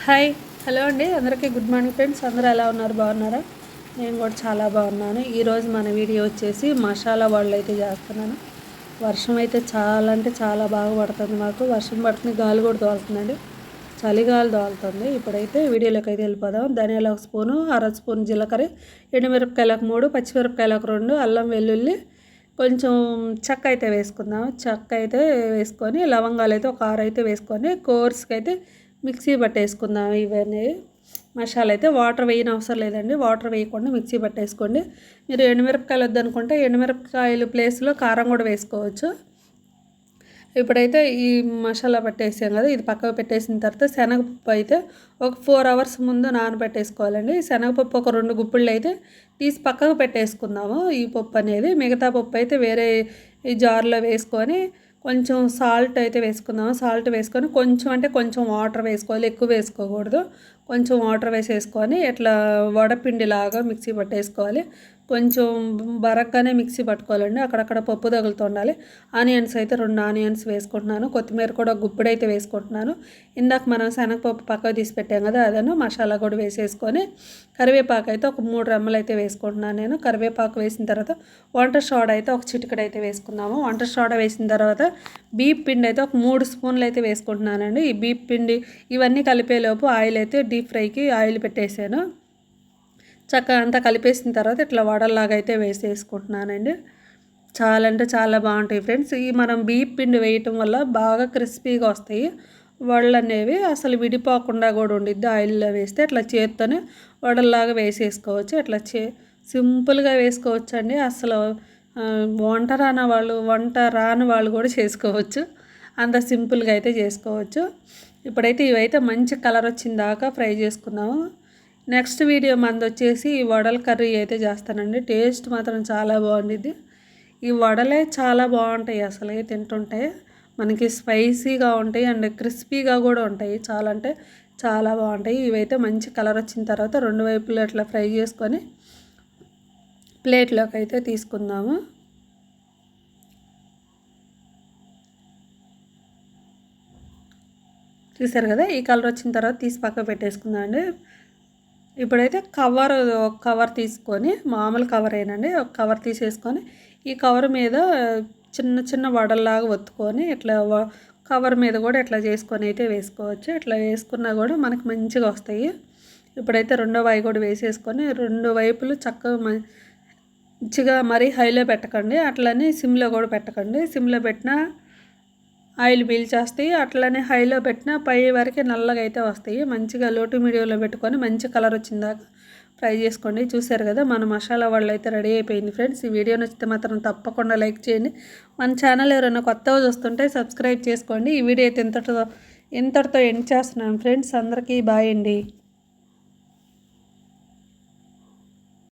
Hi hello అండి అందరికీ good morning friends. అందరూ ఎలా ఉన్నారు? బాగున్నారా? నేను కూడా చాలా బాగున్నాను. ఈరోజు మన వీడియో వచ్చేసి మసాలా వడలు అయితే చేస్తున్నాను. వర్షం అయితే చాలా అంటే చాలా బాగా పడుతుంది. మాకు వర్షం పడుతుంది, గాలి కూడా తోలుతుందండి, చలిగాలి తోలుతుంది. ఇప్పుడైతే వీడియోలోకి అయితే వెళ్ళిపోదాం. ధనియాలు 1 స్పూను, అర స్పూన్ జీలకర్ర, ఎండుమిరపకాయలకు 3, పచ్చిమిరపకాయలకు 2, అల్లం వెల్లుల్లి, కొంచెం చెక్క అయితే వేసుకుందాం. చెక్క అయితే వేసుకొని లవంగాలు అయితే ఒక 6 అయితే వేసుకొని కోర్స్కి అయితే మిక్సీ పట్టేసుకుందాం. ఇవన్నీ మసాలా అయితే వాటర్ వేయని అవసరం లేదండి, వాటర్ వేయకుండా మిక్సీ పట్టేసుకోండి. మీరు ఎండుమిరపకాయలు వద్దనుకుంటే ఎండుమిరపకాయలు ప్లేస్లో కారం కూడా వేసుకోవచ్చు. ఇప్పుడైతే ఈ మసాలా పట్టేసాం కదా, ఇది పక్కకు పెట్టేసిన తర్వాత శనగపప్పు అయితే ఒక 4 అవర్స్ ముందు నానబెట్టేసుకోవాలండి. శనగపప్పు ఒక 2 గుప్పిళ్ళు అయితే తీసి పక్కకు పెట్టేసుకుందాము. ఈ పప్పు అనేది, మిగతా పప్పు అయితే వేరే ఈ జార్లో వేసుకొని కొంచెం సాల్ట్ అయితే వేసుకుందాము. సాల్ట్ వేసుకొని కొంచెం అంటే కొంచెం వాటర్ వేసుకోవాలి, ఎక్కువ వేసుకోకూడదు. కొంచెం వాటర్ వేసేసుకొని ఇట్లా వడపిండిలాగా మిక్సీ పట్టేసుకోవాలి. కొంచెం బరగ్గానే మిక్సీ పట్టుకోవాలండి, అక్కడక్కడ పప్పు తగులుతూ ఉండాలి. ఆనియన్స్ అయితే 2 ఆనియన్స్ వేసుకుంటున్నాను. కొత్తిమీర కూడా గుప్పిడైతే వేసుకుంటున్నాను. ఇందాక మనం శనగపప్పు పక్కకు తీసి పెట్టాం కదా, అదను మసాలా కూడా వేసేసుకొని కరివేపాకు అయితే ఒక 3 రెమ్మలు అయితే వేసుకుంటున్నాను నేను. కరివేపాకు వేసిన తర్వాత వంట సోడా అయితే ఒక చిటికెడు అయితే వేసుకుందాము. వంట సోడా వేసిన తర్వాత బీప్ పిండి అయితే ఒక 3 స్పూన్లు అయితే వేసుకుంటున్నానండి. ఈ బీప్ పిండి ఇవన్నీ కలిపేలోపు ఆయిల్ అయితే డీప్ ఫ్రైకి ఆయిల్ పెట్టేసాను. చక్కగా అంతా కలిపేసిన తర్వాత ఇట్లా వడల్లాగా అయితే వేసేసుకుంటున్నానండి. చాలా అంటే చాలా బాగుంటాయి ఫ్రెండ్స్. ఈ మనం బీప్ పిండి వేయటం వల్ల బాగా క్రిస్పీగా వస్తాయి వడలు అనేవి, అసలు విడిపోకుండా కూడా ఉండిద్ది. ఆయిల్లో వేస్తే అట్లా చేత్తోనే వడల్లాగా వేసేసుకోవచ్చు. అట్లా సింపుల్గా వేసుకోవచ్చు అండి. అసలు వంట రాని వాళ్ళు కూడా చేసుకోవచ్చు, అంత సింపుల్గా అయితే చేసుకోవచ్చు. ఇప్పుడైతే ఇవైతే మంచి కలర్ వచ్చిన దాకా ఫ్రై చేసుకుందాము. నెక్స్ట్ వీడియో మనది వచ్చేసి ఈ వడల కర్రీ అయితే చేస్తానండి. టేస్ట్ మాత్రం చాలా బాగుండిద్ది. ఈ వడలే చాలా బాగుంటాయి అసలు తింటుంటే. మనకి స్పైసీగా ఉంటాయి అండ్ క్రిస్పీగా కూడా ఉంటాయి. చాలా అంటే చాలా బాగుంటాయి. ఇవైతే మంచి కలర్ వచ్చిన తర్వాత 2 వైపులు అట్లా ఫ్రై చేసుకొని ప్లేట్లోకి అయితే తీసుకుందాము. చూసారు కదా, ఈ కలర్ వచ్చిన తర్వాత తీసి పక్క పెట్టేసుకుందాం అండి. ఇప్పుడైతే ఒక కవర్ తీసుకొని, మామూలు కవర్ ఏనండి, ఒక కవర్ తీసేసుకొని ఈ కవర్ మీద చిన్న చిన్న వడల్లాగా ఒత్తుకొని ఇట్లా కవర్ మీద కూడా ఇట్లా చేసుకొని అయితే వేసుకోవచ్చు. ఇట్లా వేసుకున్నా కూడా మనకు మంచిగా వస్తాయి. ఇప్పుడైతే రెండో వాయి కూడా వేసేసుకొని 2 వైపులు చక్కగా మంచిగా మరీ హైలో పెట్టకండి, అట్లనే సిమ్లో కూడా పెట్టకండి. సిమ్లో పెట్టినా ఆయిల్ పీల్చేస్తాయి, అట్లనే హైలో పెట్టినా పై వరకే నల్లగా అయితే వస్తాయి. మంచిగా లో టు మీడియంలో పెట్టుకొని మంచి కలర్ వచ్చిందాకా ఫ్రై చేసుకోండి. చూసారు కదా, మన మసాలా వడలు అయితే రెడీ అయిపోయింది ఫ్రెండ్స్. ఈ వీడియో నచ్చితే మాత్రం తప్పకుండా లైక్ చేయండి. మన ఛానల్ ఎవరైనా కొత్తగా చూస్తుంటే సబ్స్క్రైబ్ చేసుకోండి. ఈ వీడియో అయితే ఇంతటితో ఎండ్ చేస్తున్నాను ఫ్రెండ్స్. అందరికీ బాయ్ అండి.